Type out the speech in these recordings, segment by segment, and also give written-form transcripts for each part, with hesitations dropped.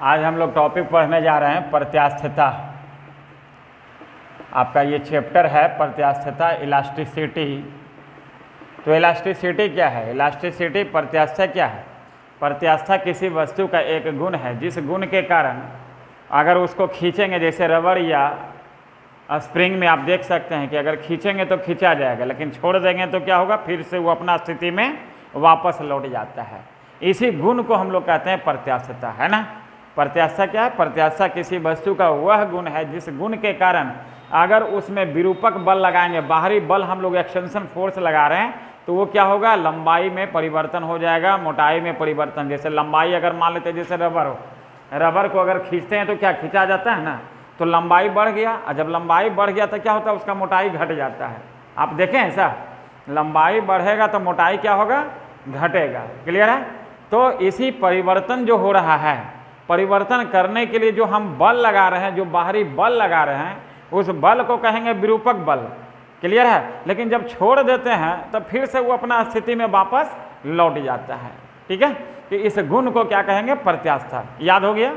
आज हम लोग टॉपिक पढ़ने जा रहे हैं प्रत्यास्थता। आपका ये चैप्टर है प्रत्यास्थता, इलास्टिसिटी। तो इलास्टिसिटी क्या है? इलास्टिसिटी प्रत्यास्था क्या है? प्रत्यास्था किसी वस्तु का एक गुण है जिस गुण के कारण अगर उसको खींचेंगे, जैसे रबड़ या स्प्रिंग में आप देख सकते हैं कि अगर खींचेंगे तो खींचा जाएगा, लेकिन छोड़ देंगे तो क्या होगा, फिर से वो अपना स्थिति में वापस लौट जाता है। इसी गुण को हम लोग कहते हैं प्रत्यास्थता, है ना। प्रत्यास्था क्या है? प्रत्यास्था किसी वस्तु का वह गुण है जिस गुण के कारण अगर उसमें विरूपक बल लगाएंगे, बाहरी बल हम लोग एक्सटेंशन फोर्स लगा रहे हैं, तो वो क्या होगा, लंबाई में परिवर्तन हो जाएगा, मोटाई में परिवर्तन। जैसे लंबाई अगर मान लेते हैं, जैसे रबर हो, रबर को अगर खींचते हैं तो क्या खींचा जाता है ना, तो लंबाई बढ़ गया, और जब लंबाई बढ़ गया तो क्या होता है, उसका मोटाई घट जाता है। आप देखें ऐसा, लंबाई बढ़ेगा तो मोटाई क्या होगा, घटेगा। क्लियर है? तो इसी परिवर्तन जो हो रहा है, परिवर्तन करने के लिए जो हम बल लगा रहे हैं, जो बाहरी बल लगा रहे हैं, उस बल को कहेंगे विरूपक बल। क्लियर है? लेकिन जब छोड़ देते हैं तो फिर से वो अपना स्थिति में वापस लौट जाता है। ठीक है, कि इस गुण को क्या कहेंगे, प्रत्यास्था। याद हो गया?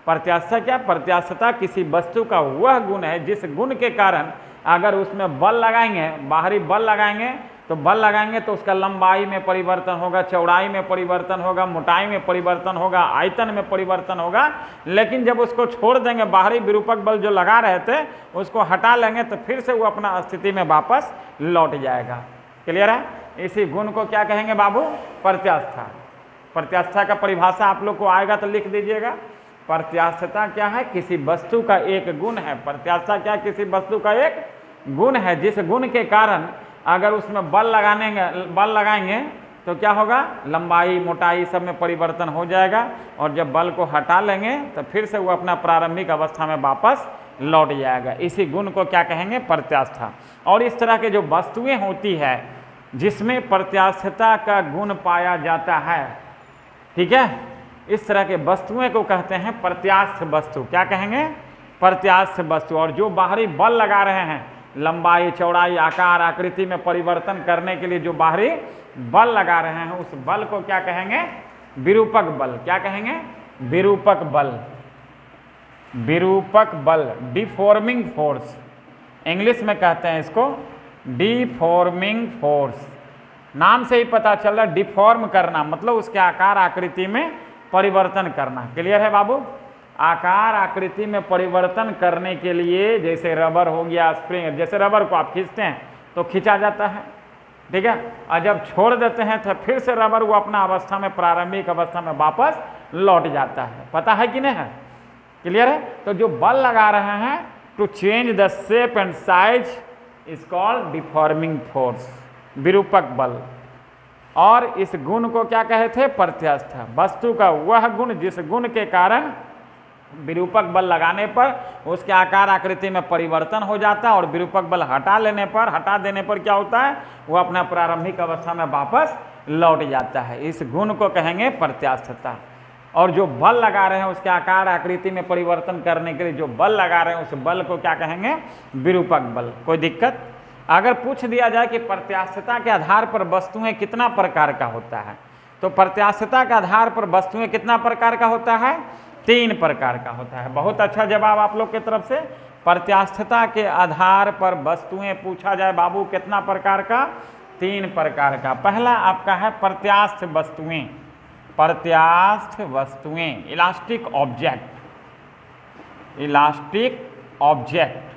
प्रत्यास्था क्या? प्रत्यास्थता किसी वस्तु का वह गुण है जिस गुण के कारण अगर उसमें बल लगाएंगे, बाहरी बल लगाएंगे, तो बल लगाएंगे तो उसका लंबाई में परिवर्तन होगा, चौड़ाई में परिवर्तन होगा, मोटाई में परिवर्तन होगा, आयतन में परिवर्तन होगा। लेकिन जब उसको छोड़ देंगे, बाहरी विरूपक बल जो लगा रहे थे उसको हटा लेंगे, तो फिर से वो अपना स्थिति में वापस लौट जाएगा। क्लियर है? इसी गुण को क्या कहेंगे बाबू? प्रत्यास्था। प्रत्यास्था का परिभाषा आप लोग को आएगा तो लिख दीजिएगा। प्रत्यास्थता क्या है? किसी वस्तु का एक गुण है। प्रत्यास्था क्या? किसी वस्तु का एक गुण है जिस गुण के कारण अगर उसमें बल लगाएंगे तो क्या होगा, लंबाई मोटाई सब में परिवर्तन हो जाएगा, और जब बल को हटा लेंगे तो फिर से वो अपना प्रारंभिक अवस्था में वापस लौट जाएगा। इसी गुण को क्या कहेंगे? प्रत्यास्था। और इस तरह के जो वस्तुएं होती है जिसमें प्रत्यास्थता का गुण पाया जाता है, ठीक है, इस तरह के वस्तुएं को कहते हैं प्रत्यास्थ वस्तु। क्या कहेंगे? प्रत्यास्थ वस्तु। और जो बाहरी बल लगा रहे हैं, लंबाई चौड़ाई आकार आकृति में परिवर्तन करने के लिए जो बाहरी बल लगा रहे हैं, उस बल को क्या कहेंगे? विरूपक बल। क्या कहेंगे? विरूपक बल। विरूपक बल, डिफॉर्मिंग फोर्स, इंग्लिश में कहते हैं इसको डिफॉर्मिंग फोर्स। नाम से ही पता चल रहा है, डिफॉर्म करना मतलब उसके आकार आकृति में परिवर्तन करना। क्लियर है बाबू? आकार आकृति में परिवर्तन करने के लिए, जैसे रबर हो गया, स्प्रिंग, जैसे रबर को आप खींचते हैं तो खींचा जाता है, ठीक है, और जब छोड़ देते हैं तो फिर से रबर वो अपना अवस्था में, प्रारंभिक अवस्था में वापस लौट जाता है। पता है कि नहीं है? क्लियर है? तो जो बल लगा रहे हैं to change the shape and size is called deforming force, विरूपक बल। और इस गुण को क्या कहे थे? प्रत्यास्था। वस्तु का वह गुण जिस गुण के कारण विरूपक बल लगाने पर उसके आकार आकृति में परिवर्तन हो जाता है, और विरूपक बल हटा देने पर क्या होता है, वो अपना प्रारंभिक अवस्था में वापस लौट जाता है। इस गुण को कहेंगे प्रत्यास्थता। और जो बल लगा रहे हैं उसके आकार आकृति में परिवर्तन करने के लिए जो बल लगा रहे हैं, उस बल को क्या कहेंगे? विरूपक बल। कोई दिक्कत? अगर पूछ दिया जाए कि प्रत्यास्थता के आधार पर वस्तुएं कितना प्रकार का होता है, तो प्रत्यास्थता के आधार पर वस्तुएं कितना प्रकार का होता है? 3 प्रकार का होता है। बहुत अच्छा जवाब आप लोग की तरफ से। प्रत्यास्थता के आधार पर वस्तुएं पूछा जाए बाबू, कितना प्रकार का? 3 प्रकार का। पहला आपका है प्रत्यास्थ वस्तुएं। प्रत्यास्थ वस्तुएं, इलास्टिक ऑब्जेक्ट। Elastic object.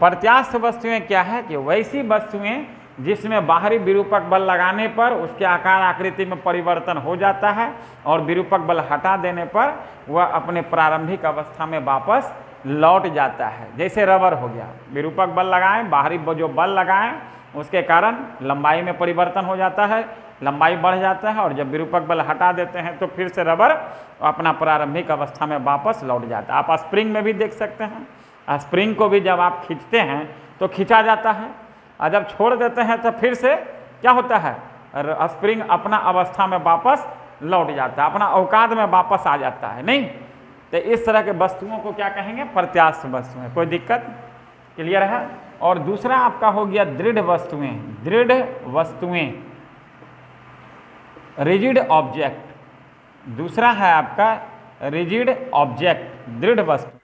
प्रत्यास्थ वस्तुएं क्या है? कि वैसी वस्तुएं जिसमें बाहरी विरूपक बल लगाने पर उसके आकार आकृति में परिवर्तन हो जाता है, और विरूपक बल हटा देने पर वह अपने प्रारंभिक अवस्था में वापस लौट जाता है। जैसे रबर हो गया, विरूपक बल लगाएं, बाहरी जो बल लगाएं उसके कारण लंबाई में परिवर्तन हो जाता है, लंबाई बढ़ जाता है, और जब विरूपक बल हटा देते हैं तो फिर से रबर अपना प्रारंभिक अवस्था में वापस लौट जाता है। आप स्प्रिंग में भी देख सकते हैं, स्प्रिंग को भी जब आप खींचते हैं तो खींचा जाता है, और जब छोड़ देते हैं तो फिर से क्या होता है, स्प्रिंग अपना अवस्था में वापस लौट जाता है, अपना औकात में वापस आ जाता है। नहीं, तो इस तरह के वस्तुओं को क्या कहेंगे? प्रत्यास्थ वस्तुएं। कोई दिक्कत? क्लियर है? और दूसरा आपका हो गया दृढ़ वस्तुएं। दृढ़ वस्तुएं, रिजिड ऑब्जेक्ट। दूसरा है आपका रिजिड ऑब्जेक्ट, दृढ़ वस्तु।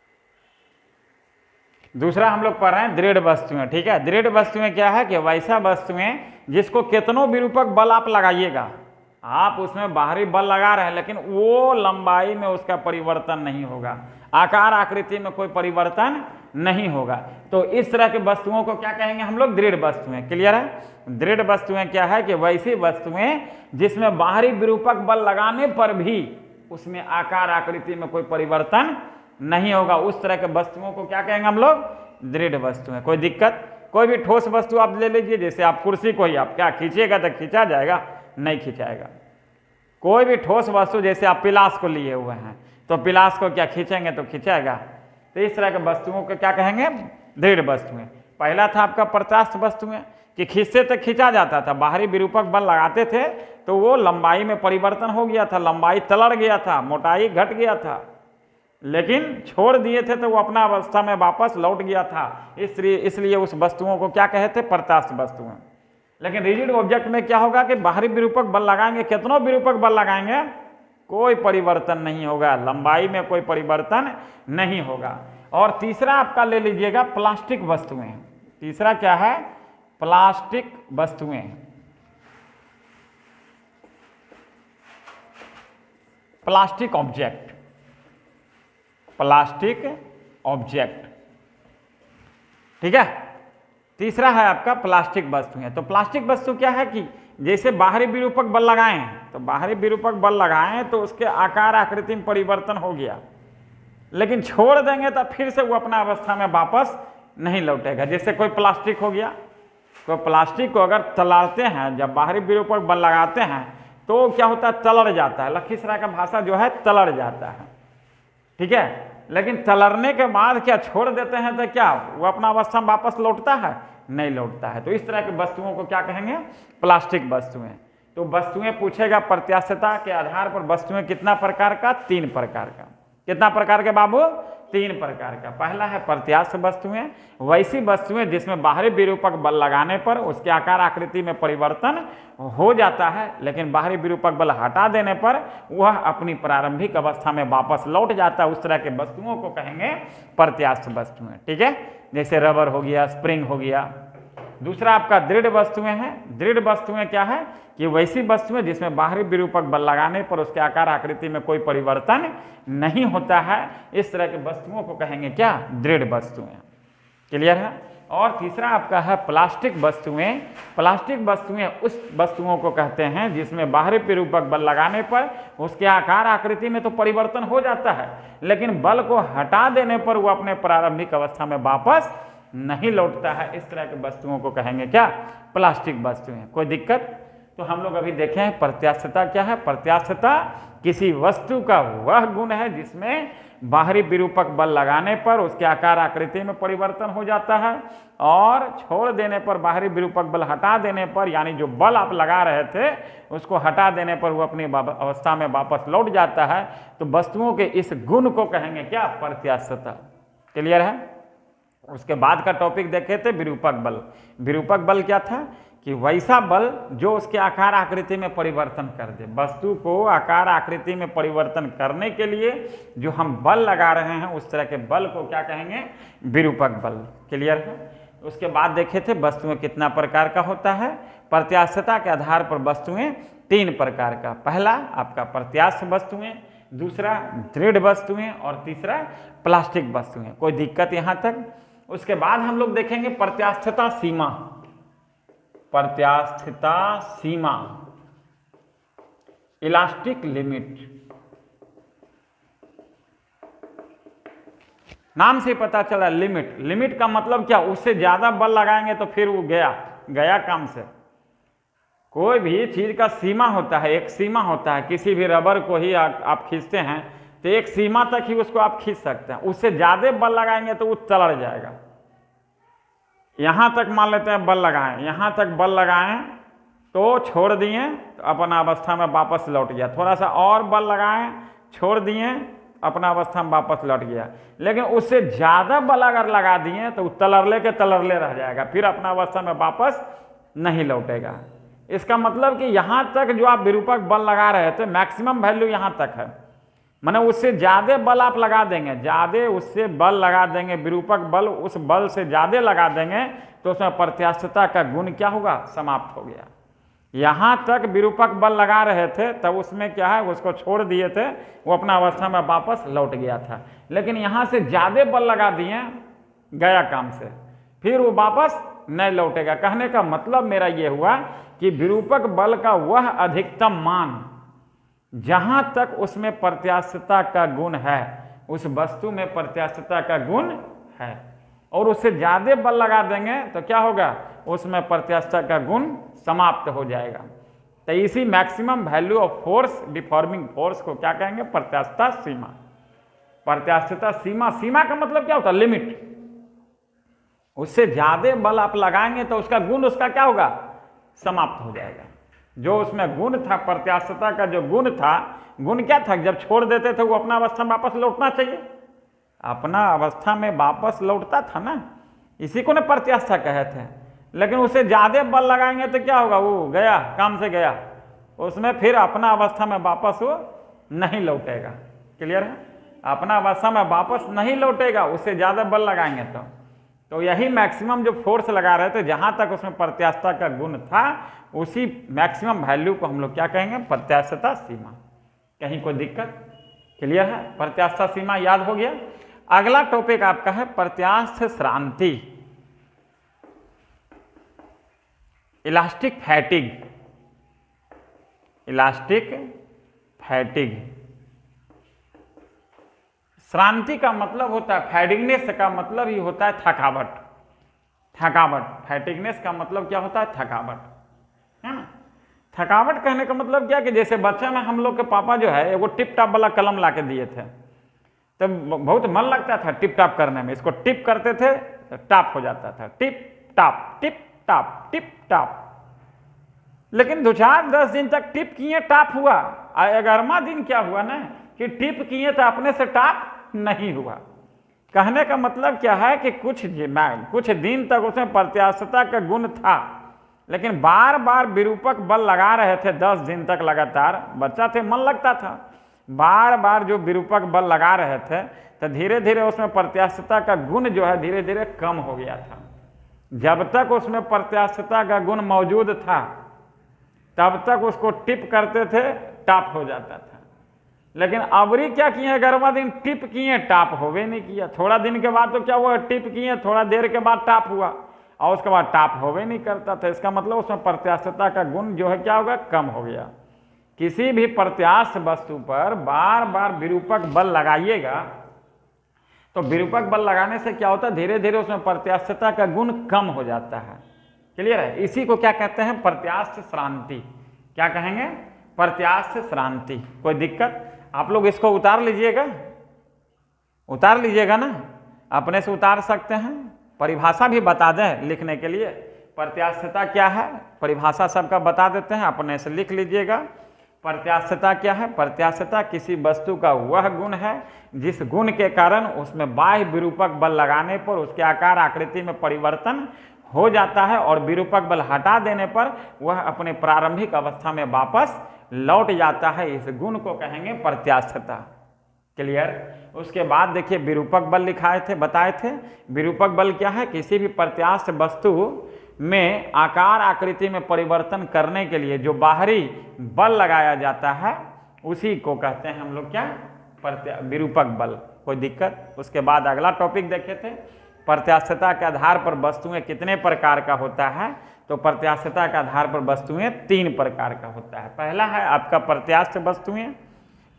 दूसरा हम लोग पढ़ रहे हैं दृढ़ वस्तुएं, ठीक है। दृढ़ वस्तुएं क्या है कि वैसा वस्तुएं जिसको कितनों विरूपक बल आप लगाइएगा, आप उसमें बाहरी बल लगा रहे हैं लेकिन वो लंबाई में उसका परिवर्तन नहीं होगा, आकार आकृति में कोई परिवर्तन नहीं होगा। तो इस तरह के वस्तुओं को क्या कहेंगे हम लोग? दृढ़ वस्तुएं। क्लियर है? दृढ़ वस्तुएं क्या है कि वैसी वस्तुएं जिसमें बाहरी विरूपक बल लगाने पर भी उसमें आकार आकृति में कोई परिवर्तन नहीं होगा, उस तरह के वस्तुओं को क्या कहेंगे हम लोग? दृढ़ वस्तुएं। कोई दिक्कत? कोई भी ठोस वस्तु आप ले लीजिए, जैसे आप कुर्सी को ही आप क्या खींचिएगा तो खींचा जाएगा? नहीं खींचाएगा। कोई भी ठोस वस्तु, जैसे आप पिलास को लिए हुए हैं तो पिलास को क्या खींचेंगे तो खींचाएगा? तो इस तरह के वस्तुओं को क्या कहेंगे? दृढ़ वस्तुएं। पहला था आपका प्रत्यास्थ वस्तुएं कि खींचते तो खींचा जाता था, बाहरी विरूपक बल लगाते थे तो वो लंबाई में परिवर्तन हो गया था, लंबाई तलड़ गया था, मोटाई घट गया था, लेकिन छोड़ दिए थे तो वो अपना अवस्था में वापस लौट गया था। इसलिए उस वस्तुओं को क्या कहते? प्रत्यास्थ वस्तुएं। लेकिन रिजिड ऑब्जेक्ट में क्या होगा कि बाहरी विरूपक बल लगाएंगे, कितनों विरूपक बल लगाएंगे, कोई परिवर्तन नहीं होगा, लंबाई में कोई परिवर्तन नहीं होगा। और तीसरा आपका ले लीजिएगा प्लास्टिक वस्तुएं। तीसरा क्या है? प्लास्टिक वस्तुएं। प्लास्टिक ऑब्जेक्ट, प्लास्टिक ऑब्जेक्ट, ठीक है। तीसरा है आपका प्लास्टिक वस्तुएं। तो प्लास्टिक वस्तु क्या है कि जैसे बाहरी विरूपक बल लगाएं, तो बाहरी विरूपक बल लगाएं तो उसके आकार आकृति में परिवर्तन हो गया, लेकिन छोड़ देंगे तो फिर से वो अपना अवस्था में वापस नहीं लौटेगा। जैसे कोई प्लास्टिक हो गया, कोई प्लास्टिक को अगर तलाड़ते हैं, जब बाहरी विरूपक बल लगाते हैं तो क्या होता है? तलड़ जाता है। लखीसराय का भाषा जो है तलड़ जाता है, ठीक है। लेकिन तलड़ने के बाद क्या छोड़ देते हैं तो क्या वो अपना अवस्था में वापस लौटता है? नहीं लौटता है। तो इस तरह की वस्तुओं को क्या कहेंगे? प्लास्टिक वस्तुएं। तो वस्तुएं पूछेगा प्रत्यास्थता के आधार पर वस्तुएं कितना प्रकार का? 3 प्रकार का। कितना प्रकार के बाबू? 3 प्रकार का। पहला है प्रत्यास्थ वस्तुएं, वैसी वस्तुएं जिसमें बाहरी विरूपक बल लगाने पर उसके आकार आकृति में परिवर्तन हो जाता है, लेकिन बाहरी विरूपक बल हटा देने पर वह अपनी प्रारंभिक अवस्था में वापस लौट जाता है। उस तरह के वस्तुओं को कहेंगे प्रत्यास्थ वस्तुएं, ठीक है। जैसे रबर हो गया, स्प्रिंग हो गया। दूसरा आपका दृढ़ वस्तुएं हैं। दृढ़ वस्तुएं क्या है कि वैसी वस्तुएं जिसमें बाहरी विरूपक बल लगाने पर उसके आकार आकृति में कोई परिवर्तन नहीं होता है, इस तरह के वस्तुओं को कहेंगे क्या? दृढ़ वस्तुएं। क्लियर है? और तीसरा आपका है प्लास्टिक वस्तुएं। प्लास्टिक वस्तुएं उस वस्तुओं को कहते हैं जिसमें बाहरी विरूपक बल लगाने पर उसके आकार आकृति में तो परिवर्तन हो जाता है, लेकिन बल को हटा देने पर वो अपने प्रारंभिक अवस्था में वापस नहीं लौटता है। इस तरह के वस्तुओं को कहेंगे क्या? प्लास्टिक वस्तुएं। कोई दिक्कत? तो हम लोग अभी देखें प्रत्यास्थता क्या है। प्रत्यास्थता किसी वस्तु का वह गुण है जिसमें बाहरी विरूपक बल लगाने पर उसके आकार आकृति में परिवर्तन हो जाता है, और छोड़ देने पर बाहरी विरूपक बल हटा देने पर, यानी जो बल आप लगा रहे थे उसको हटा देने पर वो अपनी अवस्था में वापस लौट जाता है। तो वस्तुओं के इस गुण को कहेंगे क्या? प्रत्यास्थता। क्लियर है? उसके बाद का टॉपिक देखे थे विरूपक बल। विरूपक बल क्या था कि वैसा बल जो उसके आकार आकृति में परिवर्तन कर दे। वस्तु को आकार आकृति में परिवर्तन करने के लिए जो हम बल लगा रहे हैं उस तरह के बल को क्या कहेंगे? विरूपक बल। क्लियर है? उसके बाद देखे थे वस्तुएं कितना प्रकार का होता है। प्रत्यास्थता के आधार पर वस्तुएं 3 प्रकार का। पहला आपका प्रत्यास्थ वस्तुएं, दूसरा दृढ़ वस्तुएं, और तीसरा प्लास्टिक वस्तुएं। कोई दिक्कत यहाँ तक? उसके बाद हम लोग देखेंगे प्रत्यास्थता सीमा। प्रत्यास्थता सीमा, इलास्टिक लिमिट। नाम से पता चला लिमिट। लिमिट का मतलब क्या? उससे ज्यादा बल लगाएंगे तो फिर वो गया काम से। कोई भी चीज का सीमा होता है, एक सीमा होता है। किसी भी रबर को ही आप खींचते हैं तो एक सीमा तक ही उसको आप खींच सकते हैं, उससे ज्यादा बल लगाएंगे तो वो तलड़ जाएगा। यहां तक मान लेते हैं बल लगाएं, यहां तक बल लगाएं तो छोड़ दिए तो अपना अवस्था में वापस लौट गया। थोड़ा सा और बल लगाएं, छोड़ दिए, अपना अवस्था में वापस लौट गया। लेकिन उससे ज्यादा बल अगर लगा दिए तो तलरले के तलरले रह जाएगा, फिर अपना अवस्था में वापस नहीं लौटेगा। इसका मतलब कि यहां तक जो आप विरूपक बल लगा रहे थे मैक्सिमम वैल्यू यहां तक है, माने उससे ज़्यादा बल आप लगा देंगे, ज़्यादा उससे बल लगा देंगे, विरूपक बल उस बल से ज़्यादा लगा देंगे तो उसमें प्रत्यास्थता का गुण क्या होगा, समाप्त हो गया। यहाँ तक विरूपक बल लगा रहे थे तब उसमें क्या है, उसको छोड़ दिए थे, वो अपना अवस्था में वापस लौट गया था। लेकिन यहाँ से ज़्यादा बल लगा दिए गया काम से, फिर वो वापस नहीं लौटेगा। कहने का मतलब मेरा ये हुआ कि विरूपक बल का वह अधिकतम मान जहाँ तक उसमें प्रत्यास्थता का गुण है, उस वस्तु में प्रत्यास्थता का गुण है, और उससे ज़्यादा बल लगा देंगे तो क्या होगा, उसमें प्रत्यास्थता का गुण समाप्त हो जाएगा। तो इसी maximum value of force deforming force को क्या कहेंगे, प्रत्यास्थता सीमा। प्रत्यास्थता सीमा, सीमा का मतलब क्या होता है, लिमिट। उससे ज़्यादा बल आप लगाएंगे तो उसका गुण उसका क्या होगा, समाप्त हो जाएगा। जो उसमें गुण था, प्रत्यास्थता का जो गुण था, गुण क्या था, जब छोड़ देते थे वो अपना अवस्था में वापस लौटना चाहिए, अपना अवस्था में वापस लौटता था ना, इसी को ना प्रत्यास्था कहे थे। लेकिन उसे ज़्यादा बल लगाएंगे तो क्या होगा, वो गया, काम से गया, उसमें फिर अपना अवस्था में वापस वो नहीं लौटेगा। क्लियर है, अपना अवस्था में वापस नहीं लौटेगा, उससे ज़्यादा बल लगाएंगे तो यही मैक्सिमम जो फोर्स लगा रहे थे, जहाँ तक उसमें प्रत्यास्थता का गुण था, उसी मैक्सिमम वैल्यू को हम लोग क्या कहेंगे, प्रत्यास्थता सीमा। कहीं कोई दिक्कत, क्लियर है, प्रत्यास्थता सीमा याद हो गया। अगला टॉपिक आपका है प्रत्यास्थ श्रांति, इलास्टिक फैटिग। इलास्टिक फैटिग, श्रांति का मतलब होता है, फैटिगनेस का मतलब ही होता है थकावट। थकावट, फैटिगनेस का मतलब क्या होता है, थकावट, है ना। थकावट कहने का मतलब क्या कि जैसे बच्चा में हम लोग के पापा जो है वो टिप टॉप वाला कलम ला के दिए थे, तो बहुत मन लगता था टिप टॉप करने में। इसको टिप करते थे तो टॉप हो जाता था, tip top tip top tip top. लेकिन 2-4-10 दिन तक टिप किए टॉप हुआ, 11वां दिन क्या हुआ ना कि टिप किए तो अपने से टॉप नहीं हुआ। कहने का मतलब क्या है कि कुछ दिन तक उसमें प्रत्यास्थता का गुण था, लेकिन बार बार विरूपक बल लगा रहे थे 10 दिन तक लगातार, बच्चा थे मन लगता था, बार बार जो विरूपक बल लगा रहे थे तो धीरे धीरे उसमें प्रत्यास्थता का गुण जो है धीरे धीरे कम हो गया था। जब तक उसमें प्रत्यास्थता का गुण मौजूद था तब तक उसको टिप करते थे, टॉप हो जाता था। लेकिन अबरी क्या किए, 11वां दिन टिप किए, टॉप होवे नहीं किया। थोड़ा दिन के बाद तो क्या हुआ, टिप किए, थोड़ा देर के बाद टॉप हुआ, और उसके बाद टॉप होवे नहीं करता था। इसका मतलब उसमें प्रत्यास्थता का गुण जो है क्या होगा, कम हो गया। किसी भी प्रत्यास्थ वस्तु पर बार बार विरूपक बल लगाइएगा तो विरूपक बल लगाने से क्या होता है, धीरे धीरे उसमें प्रत्यास्थता का गुण कम हो जाता है। क्लियर है, इसी को क्या कहते हैं, प्रत्यास्थ श्रांति। क्या कहेंगे, प्रत्यास्थ श्रांति। कोई दिक्कत, आप लोग इसको उतार लीजिएगा, उतार लीजिएगा ना, अपने से उतार सकते हैं। परिभाषा भी बता दें लिखने के लिए, प्रत्यास्थता क्या है, परिभाषा सबका बता देते हैं, अपने से लिख लीजिएगा। प्रत्यास्थता क्या है, प्रत्यास्थता किसी वस्तु का वह गुण है जिस गुण के कारण उसमें बाह्य विरूपक बल लगाने पर उसके आकार आकृति में परिवर्तन हो जाता है, और विरूपक बल हटा देने पर वह अपने प्रारंभिक अवस्था में वापस लौट जाता है। इस गुण को कहेंगे प्रत्यास्थता। क्लियर। उसके बाद देखिए विरूपक बल लिखाए थे, बताए थे। विरूपक बल क्या है, किसी भी प्रत्यास्थ वस्तु में आकार आकृति में परिवर्तन करने के लिए जो बाहरी बल लगाया जाता है उसी को कहते हैं हम लोग क्या, विरूपक बल। कोई दिक्कत। उसके बाद अगला टॉपिक देखे थे, प्रत्यास्थता के आधार पर वस्तुएं कितने प्रकार का होता है। तो प्रत्यास्थता के आधार पर वस्तुएं 3 प्रकार का होता है। पहला है आपका प्रत्यास्थ वस्तुएं।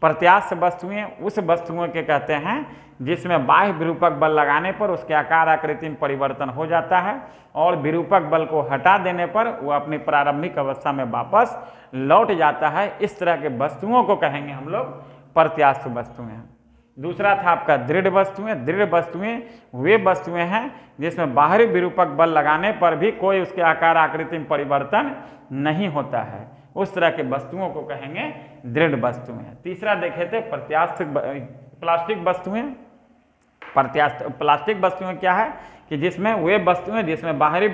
प्रत्यास्थ वस्तुएं उस वस्तुओं के कहते हैं जिसमें बाह्य विरूपक बल लगाने पर उसके आकार आकृति में परिवर्तन हो जाता है, और विरूपक बल को हटा देने पर वह अपनी प्रारंभिक अवस्था में वापस लौट जाता है। इस तरह के वस्तुओं को कहेंगे हम लोग प्रत्यास्थ वस्तुएं। दूसरा था आपका दृढ़ वस्तुएं। दृढ़ वस्तुएं वे वस्तुएं हैं जिसमें बाहरी विरूपक बल लगाने पर भी कोई उसके आकार आकृति में परिवर्तन नहीं होता है, उस तरह के वस्तुओं को कहेंगे दृढ़ वस्तुएं। तीसरा देखे थे प्रत्यास्थ प्लास्टिक वस्तुएं। प्रत्यास्थ प्लास्टिक वस्तुएं क्या है कि जिसमें वे वस्तुएं जिसमें बाहरी